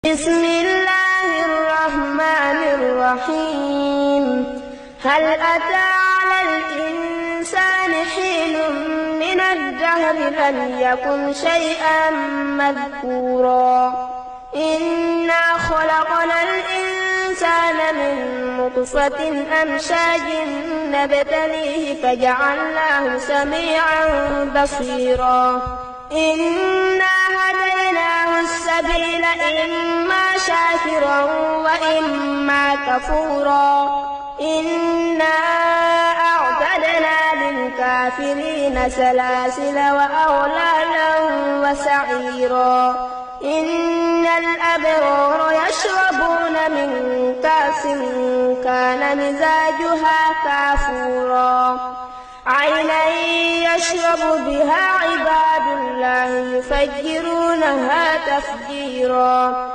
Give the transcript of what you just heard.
بسم الله الرحمن الرحيم. هل أتى على الإنسان حين من الدهر لم يكن شيئا مذكورا إنا خلقنا الإنسان من نطفة أمشاج نبتليه فجعلناه سميعا بصيرا إنا هديناه السبيل إما شاكرا وإما كفورا إنا أعتدنا للكافرين سلاسل وأغلالا وسعيرا إن الأبرار يشربون من كأس كان مزاجها كافورا عينا يشرب بها عباد الله يفجرونها تفجيرا